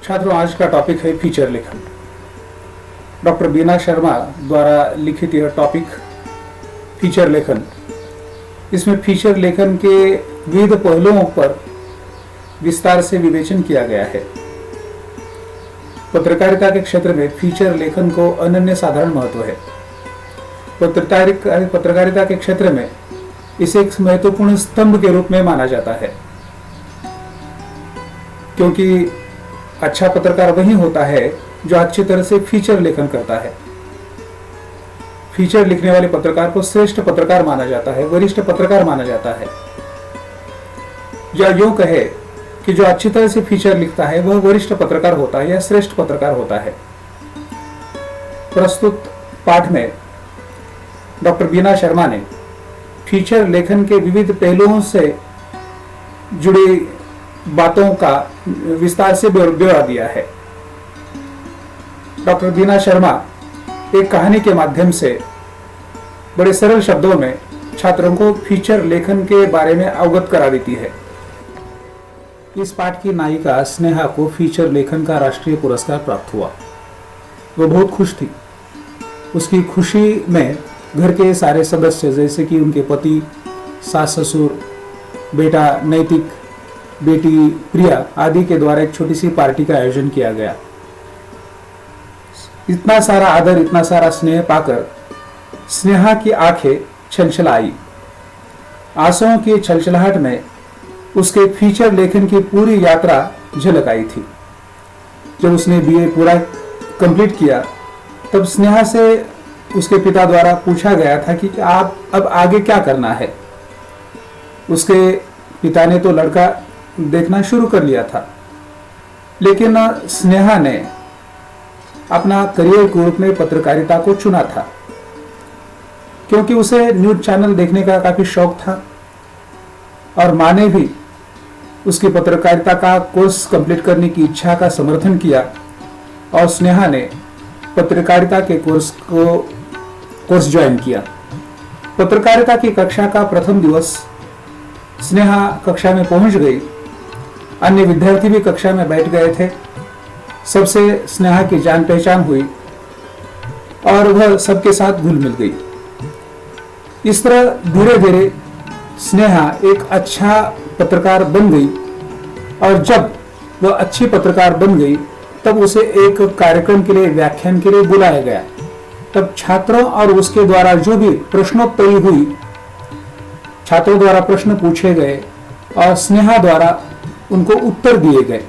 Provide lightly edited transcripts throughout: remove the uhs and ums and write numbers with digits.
छात्रों, आज का टॉपिक है फीचर लेखन। डॉक्टर बीना शर्मा द्वारा लिखित यह टॉपिक फीचर लेखन। इसमें फीचर लेखन के विविध पहलुओं पर विस्तार से विवेचन किया गया है। पत्रकारिता के क्षेत्र में फीचर लेखन को अनन्य साधारण महत्व है। पत्रकारिता के क्षेत्र में इसे एक महत्वपूर्ण स्तंभ के रूप में माना जाता है, क्योंकि अच्छा पत्रकार वही होता है जो अच्छी तरह से फीचर लेखन करता है। फीचर लिखने वाले पत्रकार को श्रेष्ठ पत्रकार माना जाता है, वरिष्ठ पत्रकार माना जाता है। या यूं कहे कि जो अच्छी तरह से फीचर लिखता है वह वरिष्ठ पत्रकार होता है या श्रेष्ठ पत्रकार होता है। प्रस्तुत पाठ में डॉक्टर बीना शर्मा ने फीचर लेखन के विविध पहलुओं से जुड़ी बातों का विस्तार से ब्यौरा दिया है। डॉक्टर बीना शर्मा एक कहानी के माध्यम से बड़े सरल शब्दों में छात्रों को फीचर लेखन के बारे में अवगत करा देती है। इस पाठ की नायिका स्नेहा को फीचर लेखन का राष्ट्रीय पुरस्कार प्राप्त हुआ। वह बहुत खुश थी। उसकी खुशी में घर के सारे सदस्य, जैसे कि उनके पति, सास ससुर, बेटा नैतिक, बेटी प्रिया आदि के द्वारा एक छोटी सी पार्टी का आयोजन किया गया। इतना सारा आदर, इतना सारा स्नेह पाकर स्नेहा की आंखें छलछलाई। आंसुओं की छलछलाहट में उसके फीचर लेखन की पूरी यात्रा झलक आई थी। जब उसने बीए पूरा कंप्लीट किया तब स्नेहा से उसके पिता द्वारा पूछा गया था कि आप अब आगे क्या करना है। उसके पिता ने तो लड़का देखना शुरू कर लिया था, लेकिन स्नेहा ने अपना करियर के रूप में पत्रकारिता को चुना था, क्योंकि उसे न्यूज चैनल देखने का काफी शौक था और मां ने भी उसकी पत्रकारिता का कोर्स कंप्लीट करने की इच्छा का समर्थन किया और स्नेहा ने पत्रकारिता के कोर्स ज्वाइन किया। पत्रकारिता की कक्षा का प्रथम दिवस स्नेहा कक्षा में पहुंच गई। अन्य विद्यार्थी भी कक्षा में बैठ गए थे। सबसे स्नेहा की जान पहचान हुई और वह सबके साथ घुल मिल गई। इस तरह धीरे धीरे स्नेहा एक अच्छा पत्रकार बन गई और जब वह अच्छी पत्रकार बन गई तब उसे एक कार्यक्रम के लिए, व्याख्यान के लिए बुलाया गया। तब छात्रों और उसके द्वारा जो भी प्रश्नोत्तरी हुई, छात्रों द्वारा प्रश्न पूछे गए और स्नेहा द्वारा उनको उत्तर दिए गए।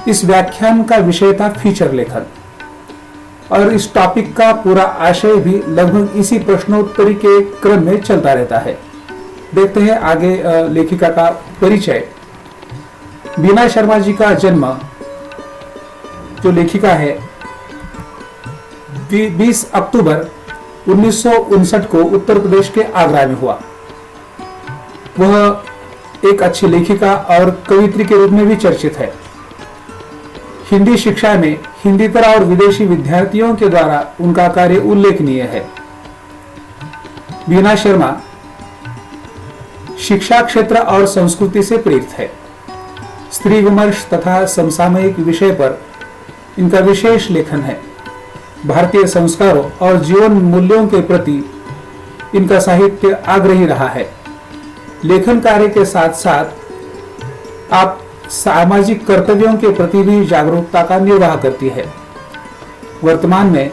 इस व्याख्यान का विषय था फीचर लेखन और इस टॉपिक का पूरा आशय भी लगभग इसी प्रश्नोत्तरी के क्रम में चलता रहता है। देखते हैं आगे लेखिका का परिचय। बीना शर्मा जी का जन्म, जो लेखिका है, 20 अक्टूबर 1959 को उत्तर प्रदेश के आगरा में हुआ। वह एक अच्छी लेखिका और कवियत्री के रूप में भी चर्चित है। हिंदी शिक्षा में हिंदीतर और विदेशी विद्यार्थियों के द्वारा उनका कार्य उल्लेखनीय है। बीना शर्मा शिक्षा क्षेत्र और संस्कृति से प्रेरित है। स्त्री विमर्श तथा समसामयिक विषय पर इनका विशेष लेखन है। भारतीय संस्कारों और जीवन मूल्यों के प्रति इनका साहित्य आग्रही रहा है। लेखन कार्य के साथ साथ आप सामाजिक कर्तव्यों के प्रति भी जागरूकता का निर्वाह करती है। वर्तमान में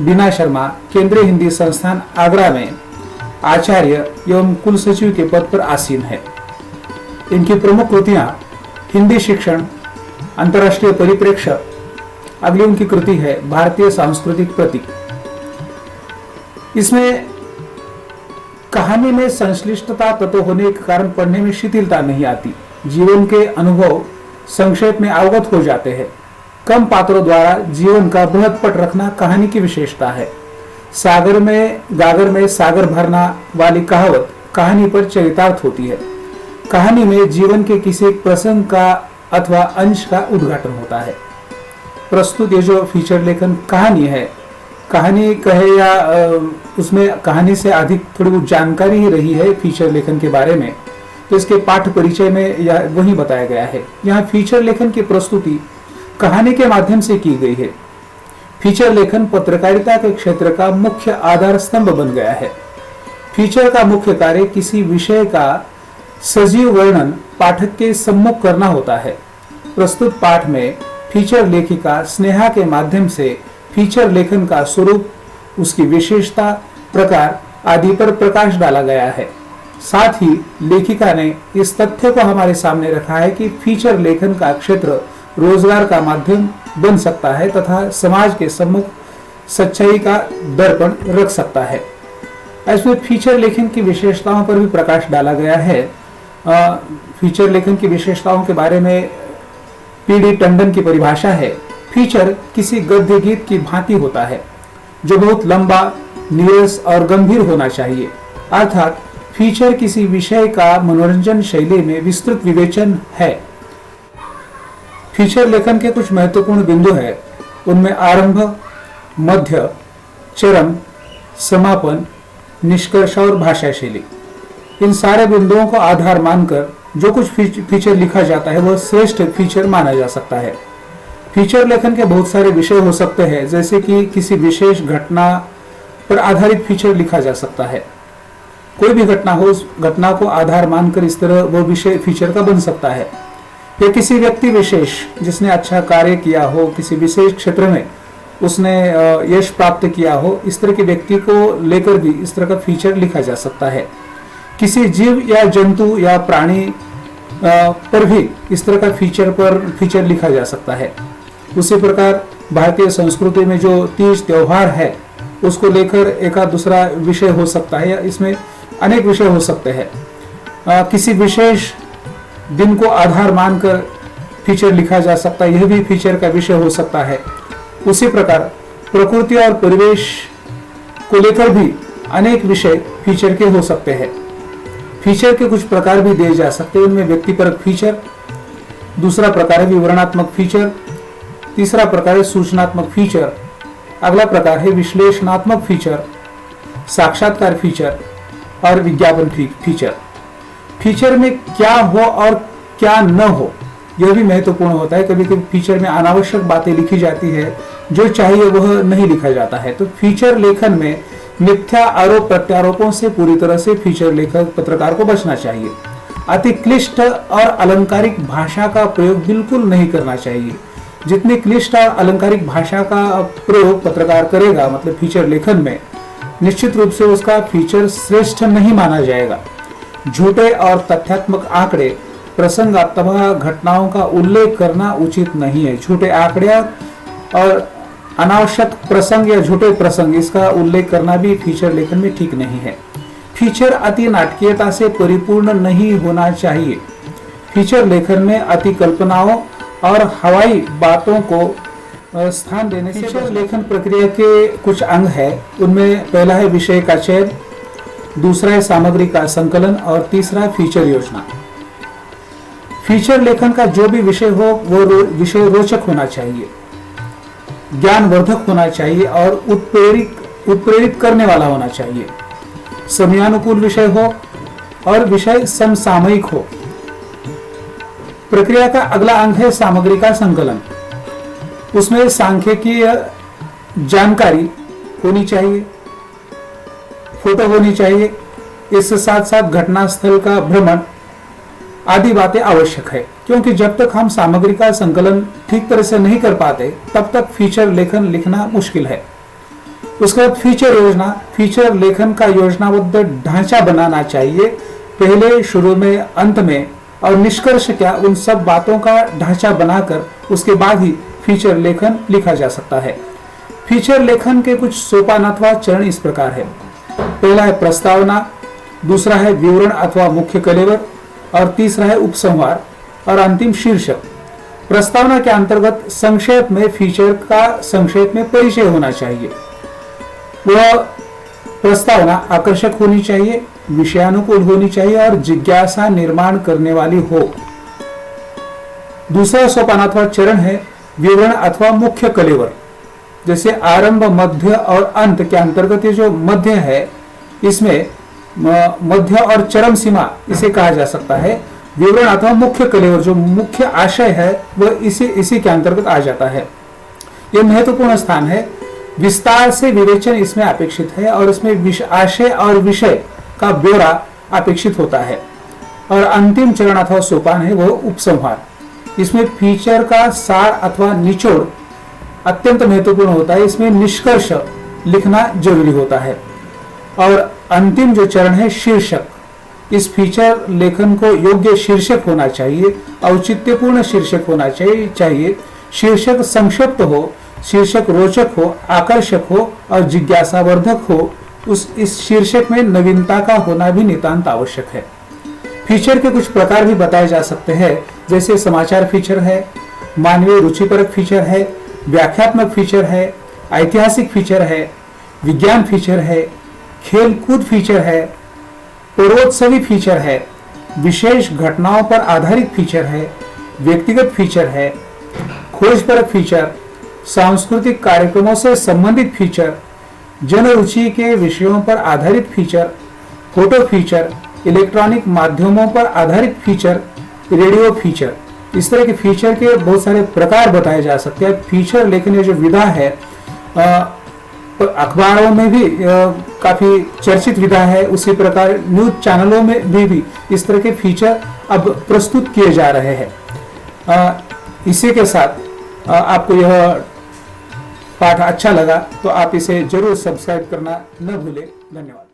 बीना शर्मा केंद्रीय हिंदी संस्थान आगरा में आचार्य एवं कुल सचिव के पद पर आसीन है। इनकी प्रमुख कृतियां हिंदी शिक्षण, अंतर्राष्ट्रीय परिप्रेक्ष्य। अगली उनकी कृति है भारतीय सांस्कृतिक प्रतीक। इसमें कहानी में संश्लिष्टता तत्व होने के कारण पढ़ने में शिथिलता नहीं आती। जीवन के अनुभव संक्षेप में अवगत हो जाते हैं। कम पात्रों द्वारा जीवन का बृहद पट रखना कहानी की विशेषता है। सागर में गागर में सागर भरना वाली कहावत कहानी पर चरितार्थ होती है। कहानी में जीवन के किसी प्रसंग का अथवा अंश का उद्घाटन होता है। प्रस्तुत ये जो फीचर लेखन कहानी है, कहानी कहे या उसमें कहानी से अधिक थोड़ी बहुत जानकारी ही रही है फीचर लेखन के बारे में, तो इसके पाठ परिचय में वही बताया गया है। यहाँ फीचर लेखन की प्रस्तुति कहानी के माध्यम से की गई है। फीचर लेखन पत्रकारिता के क्षेत्र का मुख्य आधार स्तंभ बन गया है। फीचर का मुख्य कार्य किसी विषय का सजीव वर्णन पाठक के सम्मुख करना होता है। प्रस्तुत पाठ में फीचर लेखिका स्नेहा के माध्यम से फीचर लेखन का स्वरूप, उसकी विशेषता, प्रकार आदि पर प्रकाश डाला गया है। साथ ही लेखिका ने इस तथ्य को हमारे सामने रखा है कि फीचर लेखन का क्षेत्र रोजगार का माध्यम बन सकता है तथा समाज के सम्मुख सच्चाई का दर्पण रख सकता है। इसमें फीचर लेखन की विशेषताओं पर भी प्रकाश डाला गया है। फीचर लेखन की विशेषताओं के बारे में पीडी टंडन की परिभाषा है, फीचर किसी गद्य गीत की भांति होता है जो बहुत लंबा, नीरस और गंभीर होना चाहिए। अर्थात फीचर किसी विषय का मनोरंजन शैली में विस्तृत विवेचन है। फीचर लेखन के कुछ महत्वपूर्ण बिंदु हैं। उनमें आरंभ, मध्य, चरम, समापन, निष्कर्ष और भाषा शैली। इन सारे बिंदुओं को आधार मानकर जो कुछ फीचर लिखा जाता है वह श्रेष्ठ फीचर माना जा सकता है। फीचर लेखन के बहुत सारे विषय हो सकते हैं, जैसे कि किसी विशेष घटना पर आधारित फीचर लिखा जा सकता है। कोई भी घटना हो, उस घटना को आधार मानकर इस तरह वो विषय फीचर का बन सकता है। या किसी व्यक्ति विशेष जिसने अच्छा कार्य किया हो, किसी विशेष क्षेत्र में उसने यश प्राप्त किया हो, इस तरह के व्यक्ति को लेकर भी इस तरह का फीचर लिखा जा सकता है। किसी जीव या जंतु या प्राणी पर भी इस तरह का फीचर लिखा जा सकता है। उसी प्रकार भारतीय संस्कृति में जो तीज त्योहार है उसको लेकर एक दूसरा विषय हो सकता है, या इसमें अनेक विषय हो सकते हैं। किसी विशेष दिन को आधार मानकर फीचर लिखा जा सकता है, यह भी फीचर का विषय हो सकता है। उसी प्रकार प्रकृति और परिवेश को लेकर भी अनेक विषय फीचर के हो सकते हैं। फीचर के कुछ प्रकार भी दिए जा सकते हैं। उनमें व्यक्तिपरक फीचर, दूसरा प्रकार है विवरणात्मक फीचर, तीसरा प्रकार है सूचनात्मक फीचर, अगला प्रकार है विश्लेषणात्मक फीचर, साक्षात्कार फीचर और विज्ञापन फीचर। फीचर में क्या हो और क्या न हो यह भी महत्वपूर्ण होता है। कभी कभी फीचर में अनावश्यक बातें लिखी जाती है, जो चाहिए वह नहीं लिखा जाता है। तो फीचर लेखन में मिथ्या आरोप प्रत्यारोपों से पूरी तरह से फीचर लेखक पत्रकार को बचना चाहिए। अति क्लिष्ट और अलंकारिक भाषा का प्रयोग बिल्कुल नहीं करना चाहिए। जितनी क्लिष्ट और अलंकारिक भाषा का प्रयोग पत्रकार करेगा, मतलब फीचर लेखन में, निश्चित रूप से उसका फीचर श्रेष्ठ नहीं माना जाएगा। झूठे और तथ्यात्मक आंकड़े, प्रसंग अथवा घटनाओं का उल्लेख करना उचित नहीं है। झूठे आंकड़े और अनावश्यक प्रसंग या झूठे प्रसंग, इसका उल्लेख करना भी फीचर लेखन में ठीक नहीं है। फीचर अति नाटकीयता से परिपूर्ण नहीं होना चाहिए। फीचर लेखन में अति कल्पनाओं और हवाई बातों को स्थान देने से फीचर लेखन प्रक्रिया के कुछ अंग है। उनमें पहला है विषय का चयन, दूसरा है सामग्री का संकलन और तीसरा फीचर योजना। फीचर लेखन का जो भी विषय हो वो विषय रोचक होना चाहिए, ज्ञानवर्धक होना चाहिए और उत्प्रेरित करने वाला होना चाहिए। समयानुकूल विषय हो और विषय समसामयिक हो। प्रक्रिया का अगला अंग है सामग्री का संकलन। उसमें सांख्यिकीय जानकारी होनी चाहिए, फोटो होनी चाहिए, इसके साथ साथ घटनास्थल का भ्रमण आदि बातें आवश्यक है, क्योंकि जब तक हम सामग्री का संकलन ठीक तरह से नहीं कर पाते तब तक फीचर लेखन लिखना मुश्किल है। उसके बाद फीचर योजना। फीचर लेखन का योजनाबद्ध ढांचा बनाना चाहिए, पहले, शुरू में, अंत में और निष्कर्ष क्या, उन सब बातों का ढांचा बनाकर उसके बाद ही फीचर लेखन लिखा जा सकता है। फीचर लेखन के कुछ सोपान अथवा चरण इस प्रकार है। पहला है प्रस्तावना, दूसरा है विवरण अथवा मुख्य कलेवर और तीसरा है उपसंहार और अंतिम शीर्षक। प्रस्तावना के अंतर्गत संक्षेप में फीचर का संक्षेप में परिचय होना चाहिए। वह प्रस्तावना आकर्षक होनी चाहिए, विषयानुकूल होनी चाहिए और जिज्ञासा निर्माण करने वाली हो। दूसरा सोपान अथवा चरण है विवरण अथवा मुख्य कलेवर। जैसे आरंभ, मध्य और अंत के अंतर्गत ये जो मध्य है, इसमें मध्य और चरम सीमा इसे कहा जा सकता है। विवरण अथवा मुख्य कलेवर जो मुख्य आशय है वह इसी के अंतर्गत आ जाता है। यह महत्वपूर्ण स्थान है। विस्तार से विवेचन इसमें अपेक्षित है और इसमें आशय और विषय का ब्यौरा अपेक्षित होता है। और अंतिम चरण अथवा सोपान है वह उपसंहार। इसमें फीचर का सार अथवा निचोड़ अत्यंत महत्वपूर्ण होता है। इसमें निष्कर्ष लिखना जरूरी होता है। और अंतिम जो चरण है शीर्षक, इस फीचर लेखन को योग्य शीर्षक होना चाहिए, औचित्यपूर्ण शीर्षक होना चाहिए। शीर्षक संक्षिप्त हो, शीर्षक रोचक हो, आकर्षक हो और जिज्ञासावर्धक हो। इस शीर्षक में नवीनता का होना भी नितांत आवश्यक है। फीचर के कुछ प्रकार भी बताए जा सकते हैं, जैसे समाचार फीचर है, मानवीय रुचिपरक फीचर है, व्याख्यात्मक फीचर है, ऐतिहासिक फीचर है, विज्ञान फीचर है, खेल कूद फीचर है, पूर्वोत्सवी फीचर है, विशेष घटनाओं पर आधारित फीचर है, व्यक्तिगत फीचर है, खोजपरक फीचर, सांस्कृतिक कार्यक्रमों से संबंधित फीचर, जन रुचि के विषयों पर आधारित फीचर, फोटो फीचर, इलेक्ट्रॉनिक माध्यमों पर आधारित फीचर, रेडियो फीचर। इस तरह के फीचर के बहुत सारे प्रकार बताए जा सकते हैं। फीचर लेखन जो विधा है अखबारों में भी काफी चर्चित विधा है। उसी प्रकार न्यूज चैनलों में भी इस तरह के फीचर अब प्रस्तुत किए जा रहे हैं। इसी के साथ आपको यह पाठ अच्छा लगा तो आप इसे जरूर सब्सक्राइब करना न भूलें। धन्यवाद।